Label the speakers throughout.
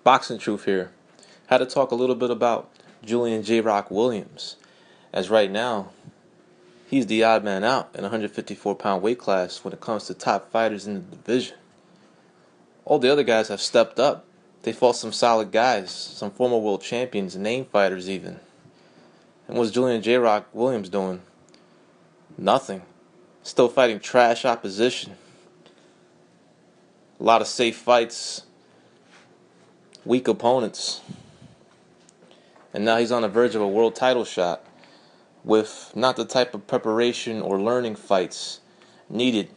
Speaker 1: Boxing Truth here. Had to talk a little bit about Julian J-Rock Williams, as right now he's the odd man out in 154-pound weight class when it comes to top fighters in the division. All the other guys have stepped up. They fought some solid guys, some former world champions, name fighters even. And what's Julian J-Rock Williams doing? Nothing. Still fighting trash opposition. A lot of safe fights, weak opponents. And now he's on the verge of a world title shot with not the type of preparation or learning fights needed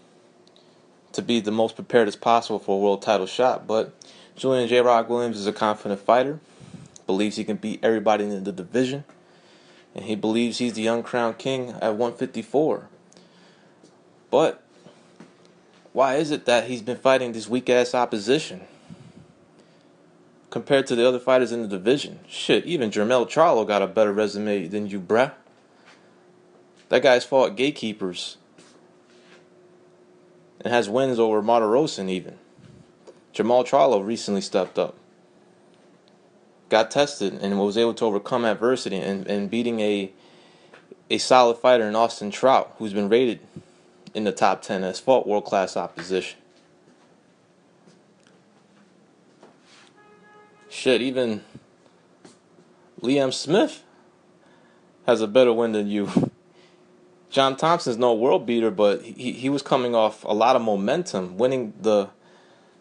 Speaker 1: to be the most prepared as possible for a world title shot. But Julian J-Rock Williams is a confident fighter, believes he can beat everybody in the division, and he believes he's the uncrowned king at 154. But why is it that he's been fighting this weak-ass opposition compared to the other fighters in the division? Shit, even Jermell Charlo got a better resume than you, bruh. That guy's fought gatekeepers and has wins over Martirosyan even. Jermall Charlo recently stepped up, got tested, and was able to overcome adversity and beating a solid fighter in Austin Trout, who's been rated in the top 10, has fought world-class opposition. Shit, even Liam Smith has a better win than you. John Thompson's no world beater, but he was coming off a lot of momentum, winning the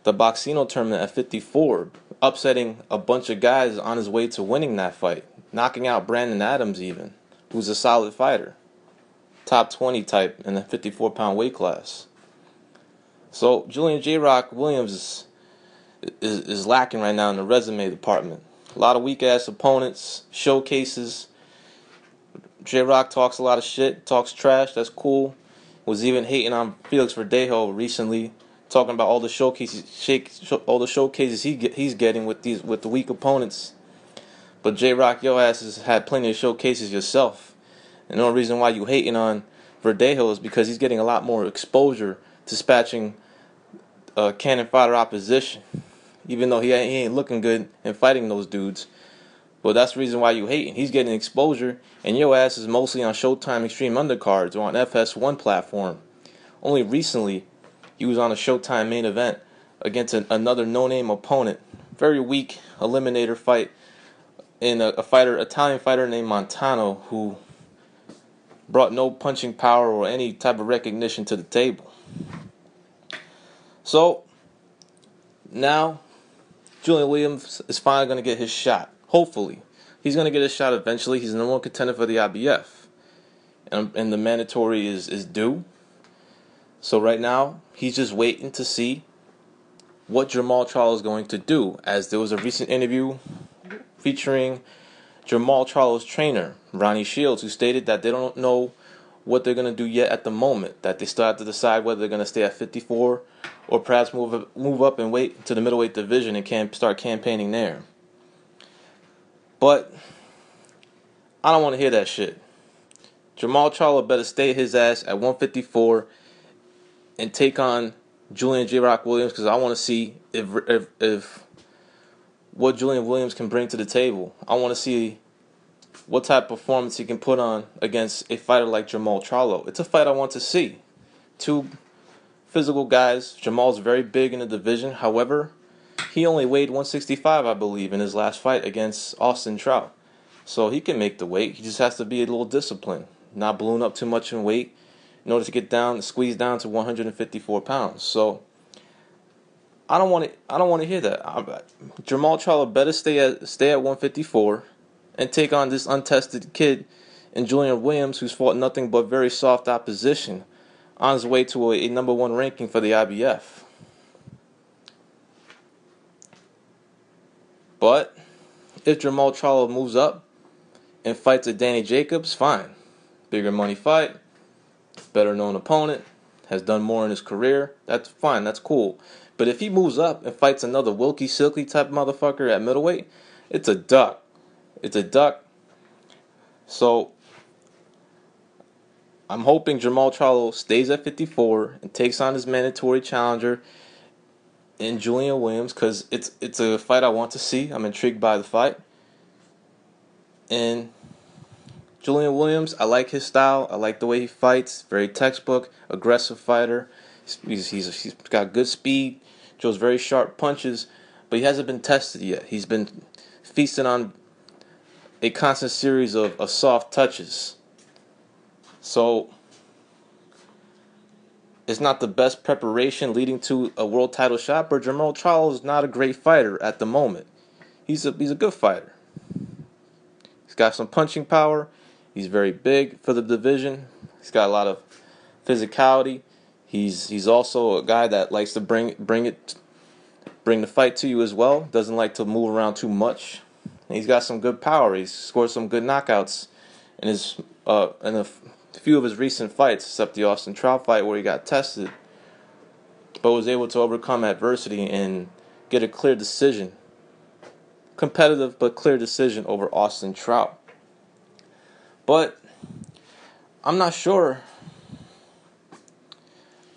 Speaker 1: Boxino tournament at 54, upsetting a bunch of guys on his way to winning that fight, knocking out Brandon Adams even, who's a solid fighter, top 20 type in the 54-pound weight class. So Julian J-Rock Williams is lacking right now in the resume department. A lot of weak-ass opponents, showcases. J-Rock talks a lot of shit, talks trash, that's cool. Was even hating on Felix Verdejo recently, talking about all the showcases he's getting with the weak opponents. But J-Rock, your ass has had plenty of showcases yourself. And the only reason why you hating on Verdejo is because he's getting a lot more exposure dispatching cannon fodder opposition. Even though he ain't looking good in fighting those dudes. But that's the reason why you hating. He's getting exposure, and your ass is mostly on Showtime Extreme Undercards or on FS1 platform. Only recently, he was on a Showtime main event against another no-name opponent. Very weak eliminator fight in a Italian fighter named Montano, who brought no punching power or any type of recognition to the table. So, now, Julian Williams is finally going to get his shot. Hopefully. He's going to get his shot eventually. He's the number one contender for the IBF. And the mandatory is due. So right now, he's just waiting to see what Jermall Charlo is going to do. As there was a recent interview featuring Jermall Charlo's trainer, Ronnie Shields, who stated that they don't know what they're going to do yet at the moment. That they still have to decide whether they're going to stay at 54 or perhaps move up and wait to the middleweight division and start campaigning there. But I don't want to hear that shit. Jermall Charlo better stay his ass at 154 and take on Julian J-Rock Williams, because I want to see if what Julian Williams can bring to the table. I want to see what type of performance he can put on against a fighter like Jermall Charlo. It's a fight I want to see. Two physical guys. Jermall's very big in the division. However, he only weighed 165, I believe, in his last fight against Austin Trout. So he can make the weight. He just has to be a little disciplined, not balloon up too much in weight in order to get down, squeeze down to 154 pounds. So I don't want to hear that. Jermall Charlo better stay at 154 and take on this untested kid in Julian Williams, who's fought nothing but very soft opposition on his way to a number one ranking for the IBF. But if Jermall Charlo moves up and fights a Danny Jacobs, fine. Bigger money fight, better known opponent, has done more in his career, that's fine, that's cool. But if he moves up and fights another Wilkie Silky type motherfucker at middleweight, it's a duck. It's a duck. So I'm hoping Jermall Charlo stays at 54 and takes on his mandatory challenger in Julian Williams because it's a fight I want to see. I'm intrigued by the fight. And Julian Williams, I like his style. I like the way he fights. Very textbook, aggressive fighter. He's got good speed. Throws very sharp punches, but he hasn't been tested yet. He's been feasting on a constant series of soft touches. So it's not the best preparation leading to a world title shot, but Jermall Charlo is not a great fighter at the moment. He's a good fighter. He's got some punching power. He's very big for the division. He's got a lot of physicality. He's also a guy that likes to bring the fight to you as well. Doesn't like to move around too much. And he's got some good power. He's scored some good knockouts in a few of his recent fights, except the Austin Trout fight where he got tested, but was able to overcome adversity and get a clear decision. Competitive but clear decision over Austin Trout. But I'm not sure.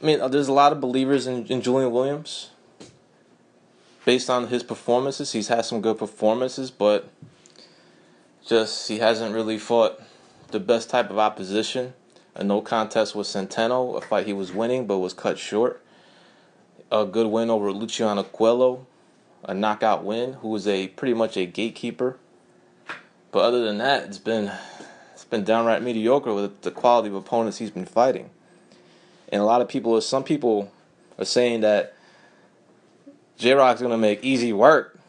Speaker 1: I mean, there's a lot of believers in Julian Williams. Based on his performances, he's had some good performances, but just he hasn't really fought the best type of opposition. A no contest with Centeno, a fight he was winning but was cut short. A good win over Luciano Coelho, a knockout win, who was pretty much a gatekeeper. But other than that, it's been downright mediocre with the quality of opponents he's been fighting. And some people are saying that J-Rock's going to make easy work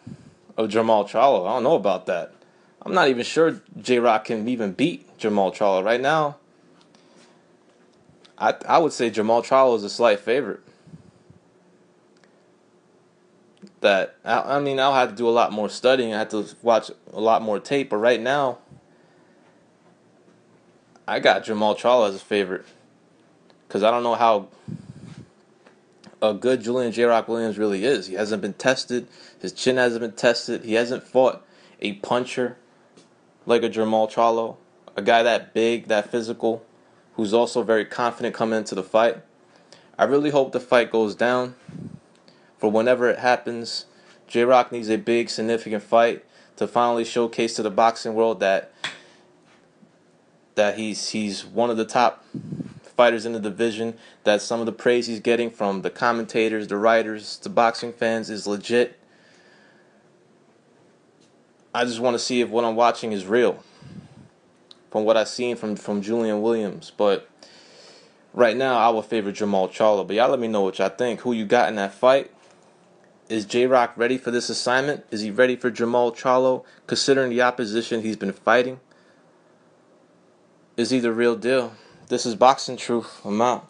Speaker 1: of Jermall Charlo. I don't know about that. I'm not even sure J-Rock can even beat Jermall Charlo right now. I would say Jermall Charlo is a slight favorite. I'll have to do a lot more studying. I have to watch a lot more tape. But right now, I got Jermall Charlo as a favorite because I don't know how good Julian J-Rock Williams really is. He hasn't been tested. His chin hasn't been tested. He hasn't fought a puncher like a Jermall Charlo, a guy that big, that physical, who's also very confident coming into the fight. I really hope the fight goes down. For whenever it happens, J-Rock needs a big, significant fight to finally showcase to the boxing world that he's one of the top fighters in the division, that some of the praise he's getting from the commentators, the writers, the boxing fans is legit. I just want to see if what I'm watching is real from what I've seen from Julian Williams. But right now, I would favor Jermall Charlo. But y'all let me know what y'all think. Who you got in that fight? Is J-Rock ready for this assignment? Is he ready for Jermall Charlo, considering the opposition he's been fighting? Is he the real deal? This is Boxing Truth. I'm out.